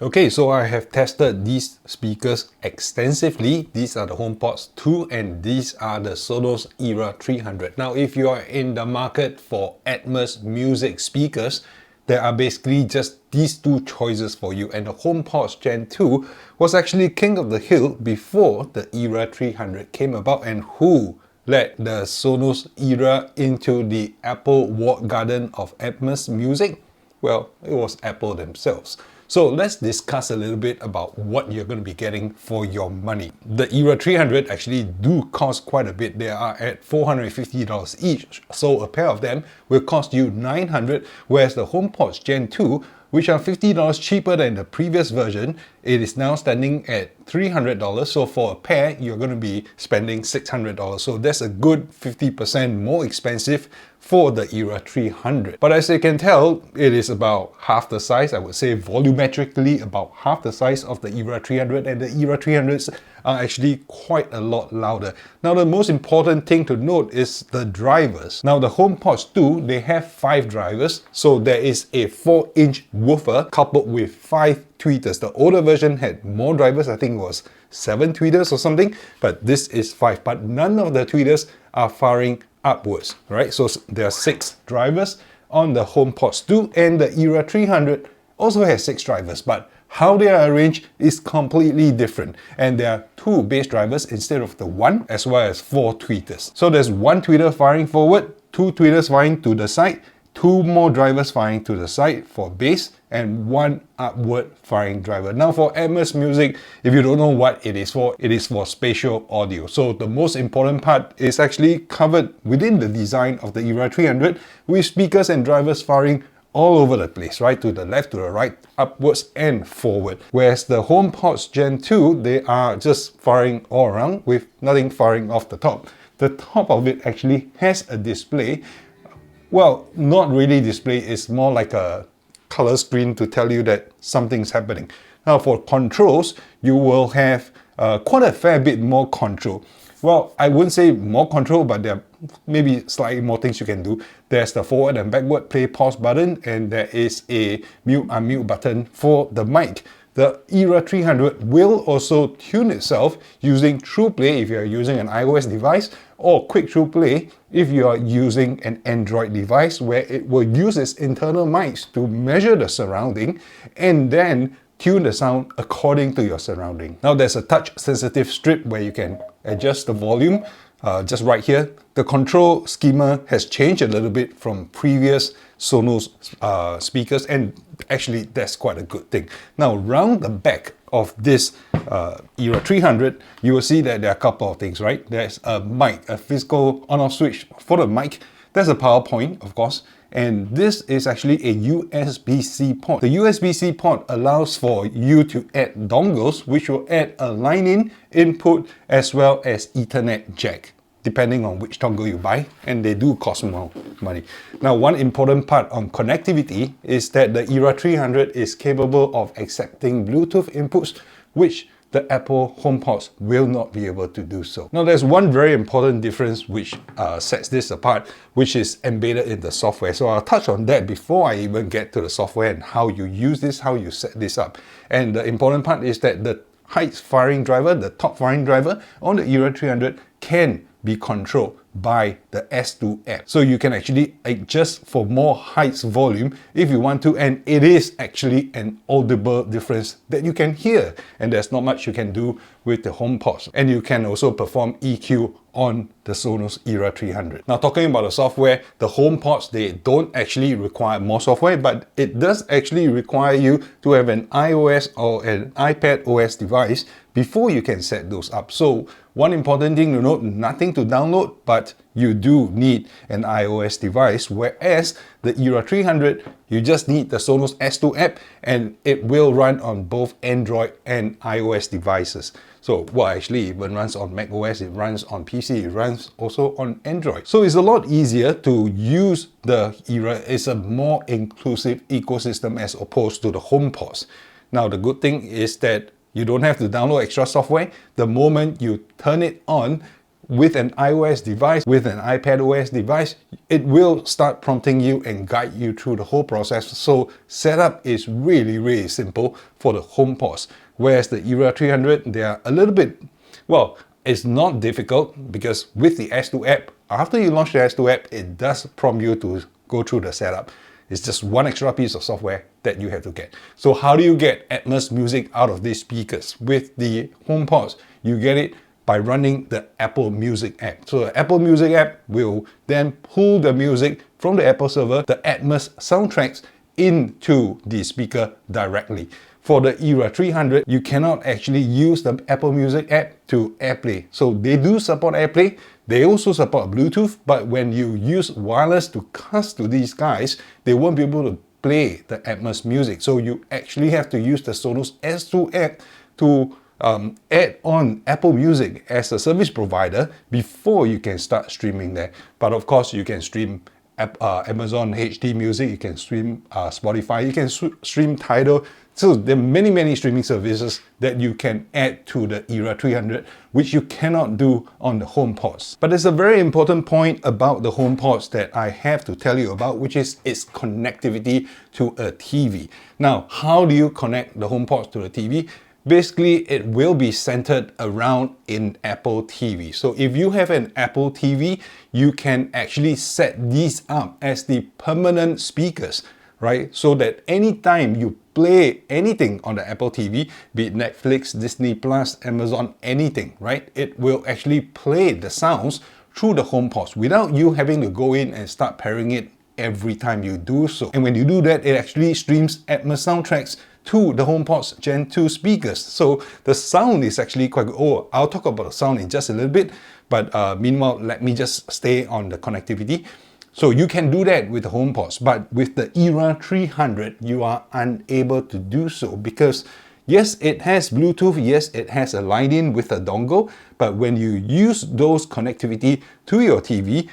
Okay, so I have tested these speakers extensively. These are the HomePods 2 and these are the Sonos Era 300. Now, if you are in the market for Atmos music speakers, there are basically just these two choices for you. And the HomePods Gen 2 was actually king of the hill before the Era 300 came about. And who led the Sonos Era into the Apple walled garden of Atmos music? Well, it was Apple themselves. So let's discuss a little bit about what you're going to be getting for your money. The Era 300 actually do cost quite a bit. They are at $450 each. So a pair of them will cost you $900, whereas the HomePods Gen 2, which are $50 cheaper than the previous version, it is now standing at $300. So for a pair, you're going to be spending $600. So that's a good 50% more expensive for the Era 300. But as you can tell, it is about half the size. I would say volumetrically about half the size of the Era 300, and the Era 300s are actually quite a lot louder. Now, the most important thing to note is the drivers. Now, the HomePods 2, they have 5 drivers. So there is a 4-inch woofer coupled with 5 tweeters. The older version had more drivers. I think it was 7 tweeters or something, but this is 5. But none of the tweeters are firing upwards, right? So there are 6 drivers on the HomePods 2, and the Era 300 also has 6 drivers, but how they are arranged is completely different. And there are 2 bass drivers instead of the 1, as well as 4 tweeters. So there's 1 tweeter firing forward, 2 tweeters firing to the side, 2 more drivers firing to the side for bass, and 1 upward firing driver. Now for Atmos music, if you don't know what it is for spatial audio. So the most important part is actually covered within the design of the Era 300 with speakers and drivers firing all over the place, right? To the left, to the right, upwards and forward. Whereas the HomePods Gen 2, they are just firing all around with nothing firing off the top. The top of it actually has a display. Well, not really display, it's more like a color screen to tell you that something's happening. Now for controls, you will have quite a fair bit more control. Well, I wouldn't say more control, but there are maybe slightly more things you can do. There's the forward and backward play pause button, and there is a mute unmute button for the mic. The Era 300 will also tune itself using TRUEPLAY if you are using an iOS device, or Quick TRUEPLAY if you are using an Android device, where it will use its internal mics to measure the surrounding and then tune the sound according to your surrounding. Now there's a touch sensitive strip where you can adjust the volume just right here. The control schema has changed a little bit from previous Sonos speakers, and actually that's quite a good thing. Now round the back of this Era 300, you will see that there are a couple of things, right? There's a mic, a physical on-off switch for the mic. There's a power point, of course, and this is actually a USB-C port. The USB-C port allows for you to add dongles, which will add a line-in input as well as Ethernet jack, depending on which dongle you buy, and they do cost more money. Now, one important part on connectivity is that the Era 300 is capable of accepting Bluetooth inputs, which the Apple HomePods will not be able to do so. Now, there's one very important difference which sets this apart, which is embedded in the software. So I'll touch on that before I even get to the software and how you use this, how you set this up. And the important part is that the height firing driver, the top firing driver on the Era 300 can be controlled by the S2 app. So you can actually adjust for more heights volume if you want to, and it is actually an audible difference that you can hear, and there's not much you can do with the HomePods. And you can also perform EQ on the Sonos Era 300. Now, talking about the software, the HomePods, they don't actually require more software, but it does actually require you to have an iOS or an iPad OS device before you can set those up. So one important thing to note, nothing to download, but you do need an iOS device, whereas the Era 300, you just need the Sonos S2 app, and it will run on both Android and iOS devices. So, well, actually, it even runs on macOS, it runs on PC, it runs also on Android. So it's a lot easier to use the Era. It's a more inclusive ecosystem as opposed to the HomePods. Now, the good thing is that you don't have to download extra software. The moment you turn it on, with an iOS device, with an iPad OS device, it will start prompting you and guide you through the whole process. So setup is really simple for the HomePods. Whereas the Era 300, they are a little bit, well, it's not difficult because with the S2 app, after you launch the S2 app, it does prompt you to go through the setup. It's just one extra piece of software that you have to get. So how do you get Atmos music out of these speakers? With the HomePods, you get it by running the Apple Music app. So the Apple Music app will then pull the music from the Apple server, the Atmos soundtracks, into the speaker directly. For the Era 300, you cannot actually use the Apple Music app to AirPlay. So they do support AirPlay. They also support Bluetooth, but when you use wireless to cast to these guys, they won't be able to play the Atmos music. So you actually have to use the Sonos S2 app to add on Apple Music as a service provider before you can start streaming there. But of course, you can stream Amazon HD Music, you can stream Spotify, you can stream Tidal. So there are many streaming services that you can add to the Era 300, which you cannot do on the HomePods. But there's a very important point about the HomePods that I have to tell you about, which is its connectivity to a TV. Now, how do you connect the HomePods to the TV? Basically, it will be centered around in Apple TV. So if you have an Apple TV, you can actually set these up as the permanent speakers, right? So that anytime you play anything on the Apple TV, be it Netflix, Disney Plus, Amazon, anything, right? It will actually play the sounds through the HomePods without you having to go in and start pairing it every time you do so. And when you do that, it actually streams Atmos soundtracks to the HomePods Gen 2 speakers. So the sound is actually quite good. Oh, I'll talk about the sound in just a little bit, but meanwhile, let me just stay on the connectivity. So you can do that with the HomePods, but with the Era 300, you are unable to do so because yes, it has Bluetooth, yes, it has a line-in with a dongle, but when you use those connectivity to your TV,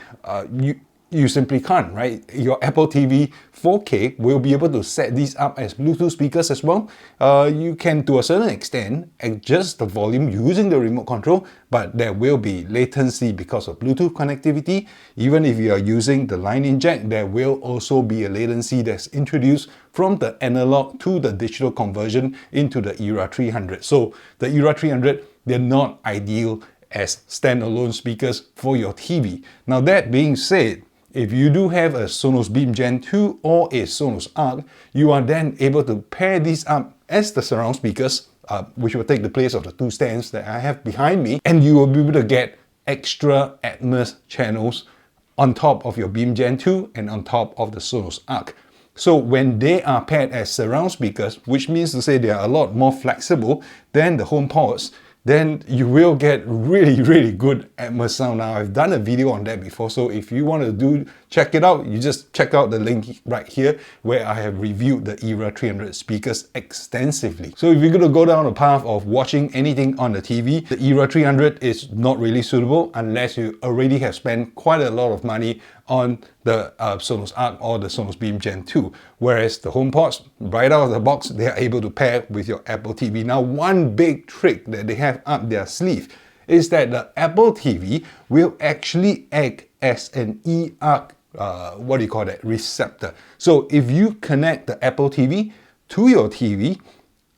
you simply can't, right? Your Apple TV 4K will be able to set these up as Bluetooth speakers as well. You can, to a certain extent, adjust the volume using the remote control, but there will be latency because of Bluetooth connectivity. Even if you are using the line-in jack, there will also be a latency that's introduced from the analog to the digital conversion into the Era 300. So the Era 300, they're not ideal as standalone speakers for your TV. Now that being said, if you do have a Sonos Beam Gen 2 or a Sonos Arc, you are then able to pair these up as the surround speakers, which will take the place of the two stands that I have behind me, and you will be able to get extra Atmos channels on top of your Beam Gen 2 and on top of the Sonos Arc. So when they are paired as surround speakers, which means to say they are a lot more flexible than the HomePods, then you will get really good Atmos sound. Now, I've done a video on that before, so if you want to check it out, you just check out the link right here where I have reviewed the Era 300 speakers extensively. So if you're going to go down the path of watching anything on the TV, the Era 300 is not really suitable unless you already have spent quite a lot of money on the Sonos Arc or the Sonos Beam Gen 2. Whereas the HomePods, right out of the box, they are able to pair with your Apple TV. Now, one big trick that they have up their sleeve is that the Apple TV will actually act as an eARC, receptor. So if you connect the Apple TV to your TV,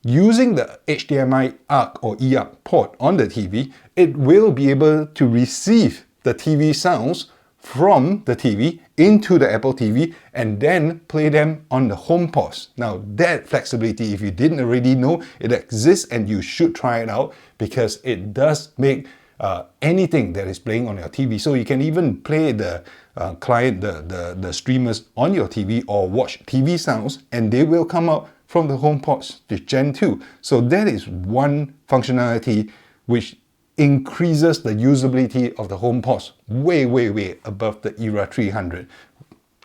using the HDMI ARC or eARC port on the TV, it will be able to receive the TV sounds from the TV into the Apple TV and then play them on the HomePods. Now that flexibility, if you didn't already know, it exists and you should try it out because it does make anything that is playing on your TV. So you can even play the client, the streamers on your TV or watch TV sounds and they will come out from the HomePods to Gen 2. So that is one functionality which increases the usability of the HomePods way above the Era 300.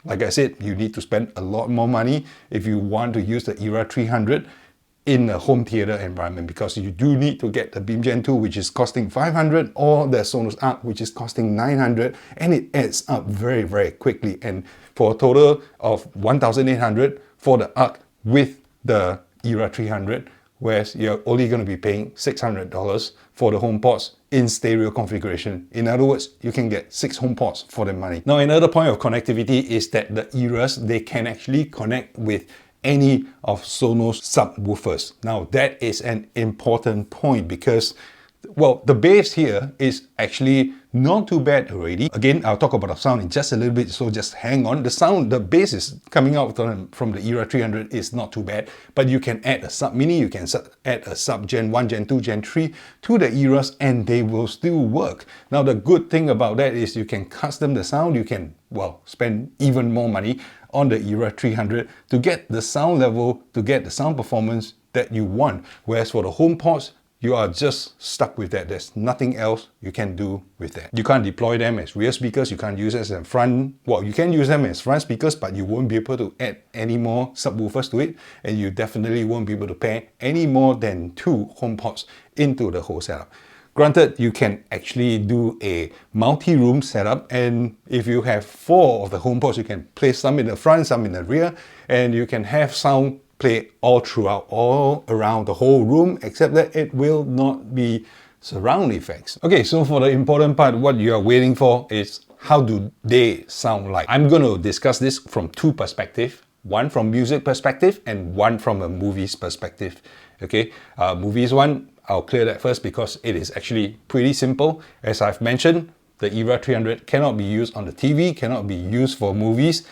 Like I said, you need to spend a lot more money if you want to use the Era 300 in a home theater environment because you do need to get the Beam Gen 2, which is costing $500, or the Sonos Arc, which is costing $900, and it adds up very quickly. And for a total of $1,800 for the Arc with the Era 300, whereas you're only going to be paying $600 for the HomePods in stereo configuration. In other words, you can get 6 HomePods for the money. Now, another point of connectivity is that the Eras, they can actually connect with any of Sonos subwoofers. Now, that is an important point because, well, the bass here is actually not too bad already. Again, I'll talk about the sound in just a little bit, so just hang on. The sound, the bass is coming out from the Era 300 is not too bad, but you can add a sub mini, you can add a sub Gen 1, Gen 2, Gen 3 to the Eras and they will still work. Now, the good thing about that is you can custom the sound, you can, well, spend even more money on the Era 300 to get the sound level, to get the sound performance that you want. Whereas for the HomePods, you are just stuck with that. There's nothing else you can do with that. You can't deploy them as rear speakers. You can't use them as front. Well, you can use them as front speakers, but you won't be able to add any more subwoofers to it. And you definitely won't be able to pair any more than 2 HomePods into the whole setup. Granted, you can actually do a multi-room setup, and if you have 4 of the HomePods, you can place some in the front, some in the rear, and you can have sound play all throughout, all around the whole room, except that it will not be surround effects. Okay, so for the important part, what you are waiting for is how do they sound like? I'm going to discuss this from 2 perspectives, one from music perspective and one from a movies perspective. Okay, movies one, I'll clear that first because it is actually pretty simple. As I've mentioned, the Era 300 cannot be used on the TV, cannot be used for movies,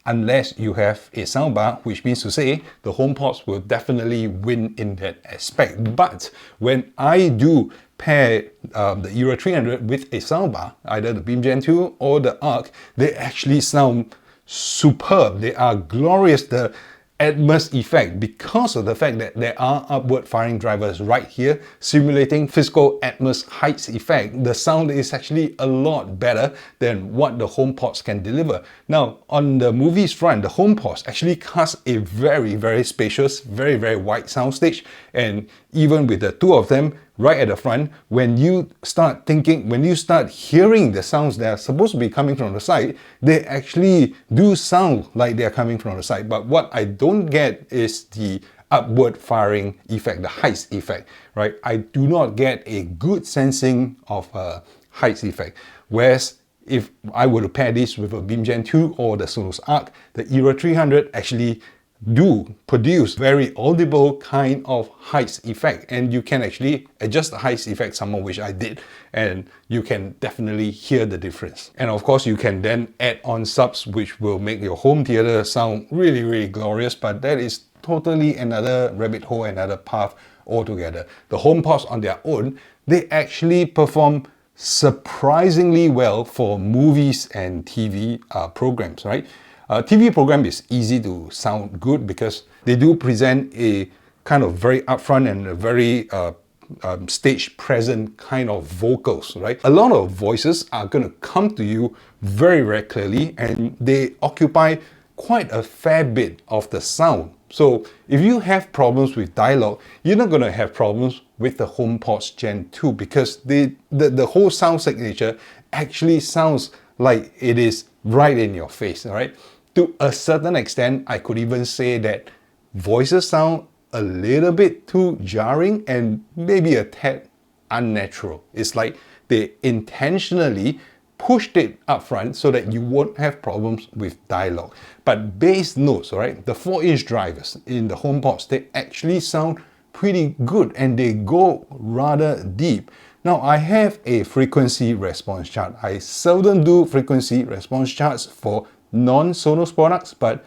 unless you have a soundbar, which means to say the HomePods will definitely win in that aspect. But when I do pair the Era 300 with a soundbar, either the Beam Gen 2 or the Arc, they actually sound superb. They are glorious. The Atmos effect, because of the fact that there are upward firing drivers right here simulating physical Atmos heights effect, the sound is actually a lot better than what the HomePods can deliver. Now, on the movies front, the HomePods actually cast a very, very spacious, very, very wide soundstage, and even with the 2 of them right at the front, when you start hearing the sounds that are supposed to be coming from the side, they actually do sound like they are coming from the side. But what I don't get is the upward firing effect, the heights effect, right? I do not get a good sensing of a heights effect. Whereas if I were to pair this with a Beam Gen 2 or the Sonos Arc, the Era 300 actually do produce very audible kind of heights effect, and you can actually adjust the heights effect somewhat, which I did, and you can definitely hear the difference. And of course, you can then add on subs, which will make your home theater sound really, really glorious, but that is totally another rabbit hole, another path altogether. The HomePods on their own, they actually perform surprisingly well for movies and TV programs, right? TV program is easy to sound good because they do present a kind of very upfront and a very stage present kind of vocals, right? A lot of voices are going to come to you very, very clearly, and they occupy quite a fair bit of the sound. So if you have problems with dialogue, you're not going to have problems with the HomePods Gen 2 because the whole sound signature actually sounds like it is right in your face, all right? To a certain extent, I could even say that voices sound a little bit too jarring and maybe a tad unnatural. It's like they intentionally pushed it up front so that you won't have problems with dialogue. But bass notes, right? The 4-inch drivers in the HomePods, they actually sound pretty good and they go rather deep. Now, I have a frequency response chart. I seldom do frequency response charts for non-Sonos products, but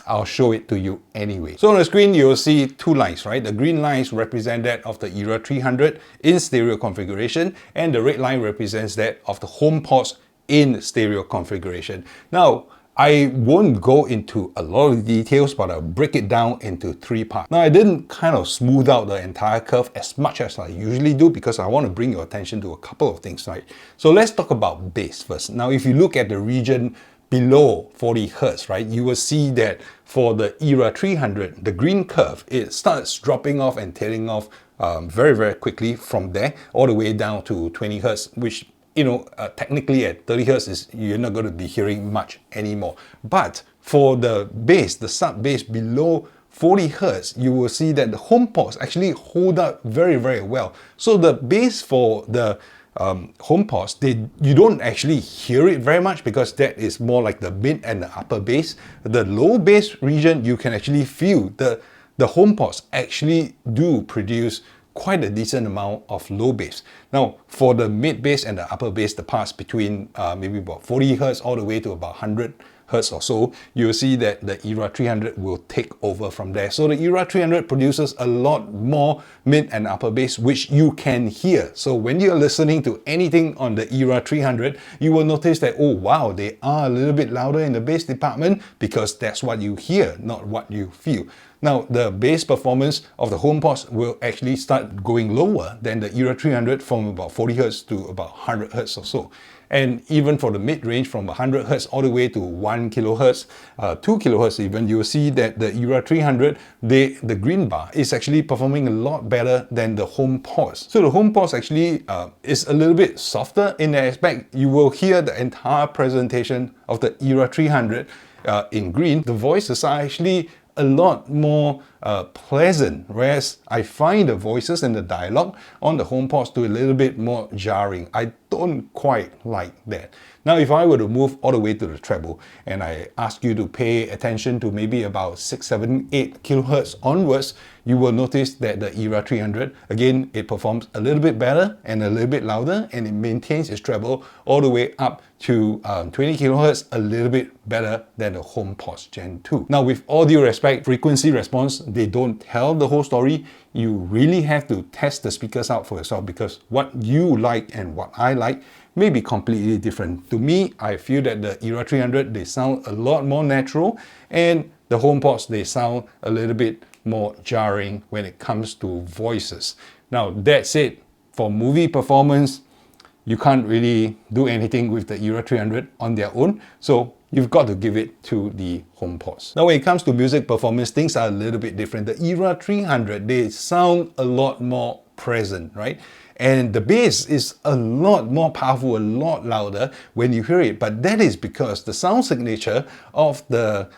I'll show it to you anyway. So on the screen, you'll see 2 lines, right? The green lines represent that of the Era 300 in stereo configuration, and the red line represents that of the HomePods in stereo configuration. Now, I won't go into a lot of details, but I'll break it down into 3 parts. Now, I didn't kind of smooth out the entire curve as much as I usually do because I want to bring your attention to a couple of things, right? So let's talk about bass first. Now, if you look at the region below 40 Hertz, right, you will see that for the Era 300, the green curve, it starts dropping off and tailing off very, very quickly from there, all the way down to 20 Hertz, which, you know, technically at 30 Hertz, you're not going to be hearing much anymore. But for the bass, the sub bass below 40 Hz, you will see that the HomePods actually hold up very, very well. So the bass for the HomePods, you don't actually hear it very much because that is more like the mid and the upper bass. The low bass region, you can actually feel the HomePods actually do produce quite a decent amount of low bass. Now, for the mid bass and the upper bass, the parts between maybe about 40 Hz all the way to about 100 Hz or so, you'll see that the Era 300 will take over from there. So the Era 300 produces a lot more mid and upper bass, which you can hear. So when you're listening to anything on the Era 300, you will notice that, oh wow, they are a little bit louder in the bass department because that's what you hear, not what you feel. Now, the bass performance of the HomePods will actually start going lower than the Era 300 from about 40 Hz to about 100 Hz or so. And even for the mid-range from 100 Hz all the way to 1 kHz, 2 kHz even, you'll see that the Era 300, the green bar is actually performing a lot better than the HomePods. So the HomePods actually is a little bit softer in that aspect. You will hear the entire presentation of the Era 300 in green. The voices are actually a lot more pleasant, whereas I find the voices and the dialogue on the HomePods to a little bit more jarring. I don't quite like that. Now, if I were to move all the way to the treble and I ask you to pay attention to maybe about 6, 7, 8 kHz onwards, you will notice that the Era 300, again, it performs a little bit better and a little bit louder, and it maintains its treble all the way up to 20 kHz, a little bit better than the HomePods Gen 2. Now, with all due respect, frequency response, they don't tell the whole story. You really have to test the speakers out for yourself, because what you like and what I like may be completely different. To me, I feel that the Era 300, they sound a lot more natural, and the HomePods, they sound a little bit more jarring when it comes to voices. Now, that said, for movie performance, you can't really do anything with the Era 300 on their own, so you've got to give it to the HomePods. Now, when it comes to music performance, things are a little bit different. The Era 300, they sound a lot more present, right? And the bass is a lot more powerful, a lot louder when you hear it. But that is because the sound signature of the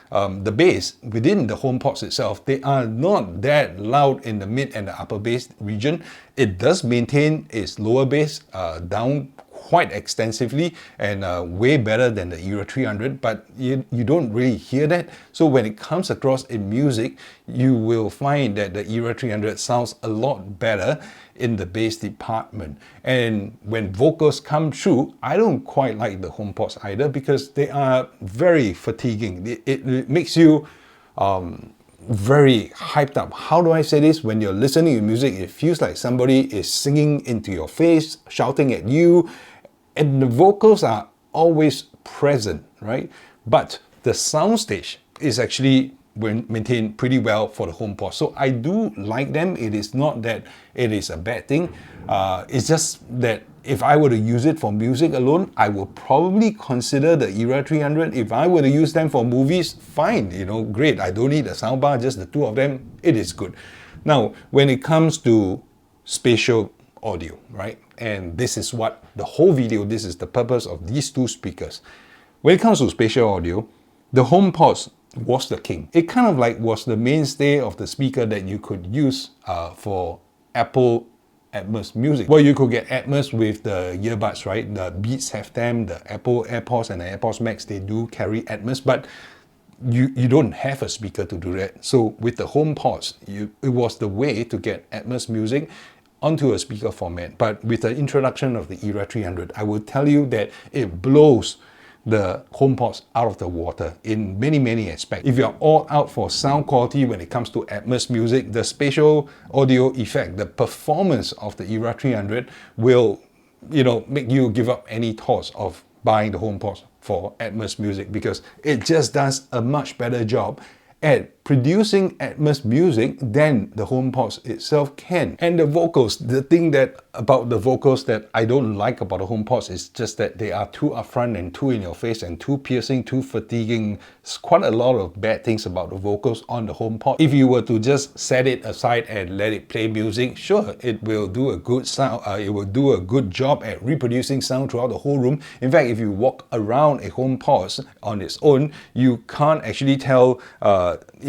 bass within the HomePods itself, they are not that loud in the mid and the upper bass region. It does maintain its lower bass down quite extensively and way better than the Era 300, but you don't really hear that. So when it comes across in music, you will find that the Era 300 sounds a lot better in the bass department. And when vocals come through, I don't quite like the HomePods either, because they are very fatiguing. It makes you very hyped up. How do I say this? When you're listening to music, it feels like somebody is singing into your face, shouting at you, and the vocals are always present, right? But the soundstage is actually maintained pretty well for the HomePod. So I do like them. It is not that it is a bad thing. It's just that if I were to use it for music alone, I will probably consider the Era 300. If I were to use them for movies, fine, great. I don't need a soundbar, just the two of them, it is good. Now, when it comes to spatial audio, right? And this is what the whole video, this is the purpose of these two speakers. When it comes to spatial audio, the HomePods was the king. It kind of like was the mainstay of the speaker that you could use for Apple Atmos music. Well, you could get Atmos with the earbuds, right? The Beats have them, the Apple AirPods and the AirPods Max, they do carry Atmos, but you don't have a speaker to do that. So with the HomePods, it was the way to get Atmos music onto a speaker format. But with the introduction of the Era 300, I will tell you that it blows the HomePods out of the water in many, many aspects. If you're all out for sound quality when it comes to Atmos music, the spatial audio effect, the performance of the Era 300 will, make you give up any thoughts of buying the HomePods for Atmos music, because it just does a much better job at producing Atmos music than the HomePods itself can. And the vocals, the thing about the vocals that I don't like about the HomePods is just that they are too upfront and too in your face and too piercing, too fatiguing. It's quite a lot of bad things about the vocals on the HomePod. If you were to just set it aside and let it play music, sure, it will do a good sound. It will do a good job at reproducing sound throughout the whole room. In fact, if you walk around a HomePod on its own, you can't actually tell,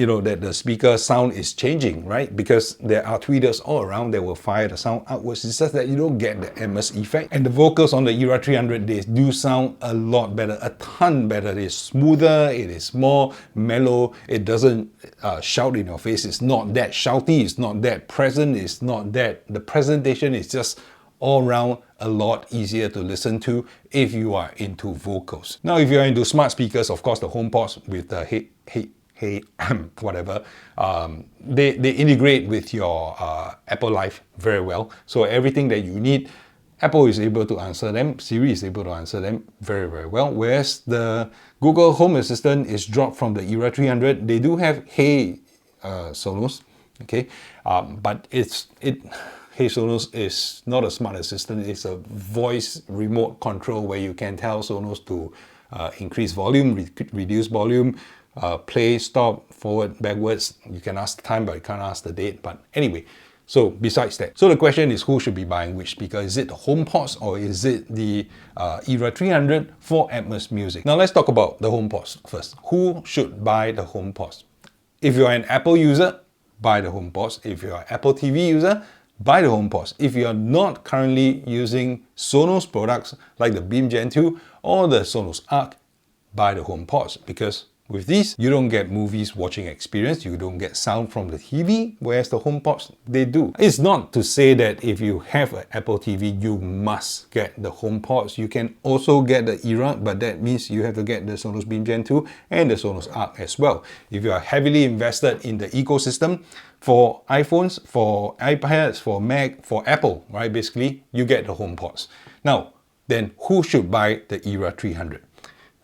know, that the speaker sound is changing, right? Because there are tweeters all around that will fire the sound outwards. It's just that you don't get the Atmos effect. And the vocals on the Era 300, they do sound a lot better, a ton better. It is smoother, it is more mellow, it doesn't shout in your face. It's not that shouty, it's not that present, it's not that, the presentation is just all around a lot easier to listen to if you are into vocals. Now, if you're into smart speakers, of course, the HomePods with the hey, whatever, they integrate with your Apple Life very well. So everything that you need, Apple is able to answer them, Siri is able to answer them very, very well. Whereas the Google Home Assistant is dropped from the Era 300. They do have Hey Sonos, okay, but Hey Sonos is not a smart assistant, it's a voice remote control where you can tell Sonos to increase volume, reduce volume, play, stop, forward, backwards. You can ask the time, but you can't ask the date. But anyway, so besides that, so the question is, who should be buying which speaker? Is it the HomePods or is it the Era 300 for Atmos music? Now let's talk about the HomePods first. Who should buy the HomePods? If you're an Apple user, buy the HomePods. If you're an Apple TV user, buy the HomePods. If you're not currently using Sonos products like the Beam Gen 2 or the Sonos Arc, buy the HomePods, because with these, you don't get movies watching experience, you don't get sound from the TV, whereas the HomePods, they do. It's not to say that if you have an Apple TV, you must get the HomePods. You can also get the Era, but that means you have to get the Sonos Beam Gen 2 and the Sonos Arc as well. If you are heavily invested in the ecosystem, for iPhones, for iPads, for Mac, for Apple, right, basically, you get the HomePods. Now, then who should buy the Era 300?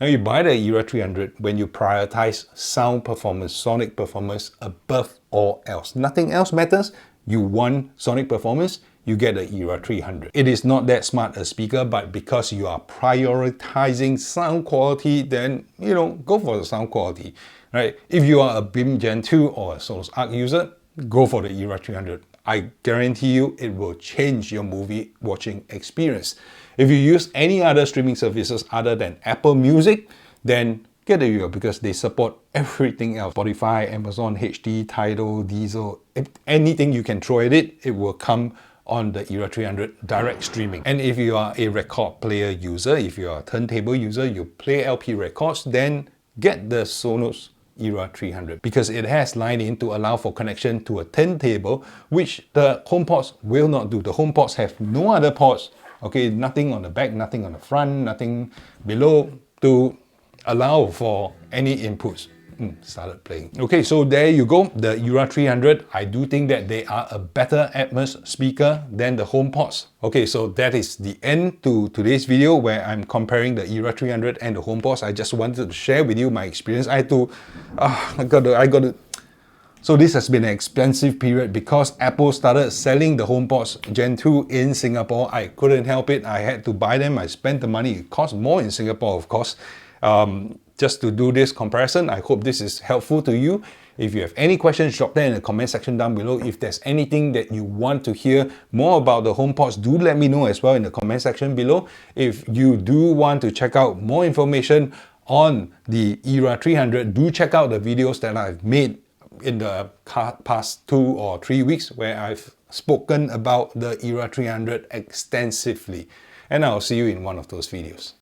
Now, you buy the Era 300 when you prioritize sound performance, sonic performance above all else. Nothing else matters. You want sonic performance, you get the Era 300. It is not that smart a speaker, but because you are prioritizing sound quality, then, you know, go for the sound quality, right? If you are a Beam Gen 2 or a Sonos Arc user, go for the Era 300. I guarantee you it will change your movie watching experience. If you use any other streaming services other than Apple Music, then get the Era because they support everything else. Spotify, Amazon, HD, Tidal, Diesel, anything you can throw at it, it will come on the Era 300 direct streaming. And if you are a record player user, if you are a turntable user, you play LP records, then get the Sonos Era 300 because it has line in to allow for connection to a turntable, which the HomePods will not do. The HomePods have no other ports, okay, nothing on the back, nothing on the front, nothing below to allow for any inputs. Started playing. Okay, so there you go, the Era 300. I do think that they are a better Atmos speaker than the HomePods. Okay, so that is the end to today's video where I'm comparing the Era 300 and the HomePods. I just wanted to share with you my experience. I got to. So this has been an expensive period because Apple started selling the HomePods Gen 2 in Singapore. I couldn't help it. I had to buy them. I spent the money. It cost more in Singapore, of course. Just to do this comparison. I hope this is helpful to you. If you have any questions, drop them in the comment section down below. If there's anything that you want to hear more about the HomePods, do let me know as well in the comment section below. If you do want to check out more information on the Era 300, do check out the videos that I've made in the past 2 or 3 weeks where I've spoken about the Era 300 extensively. And I'll see you in one of those videos.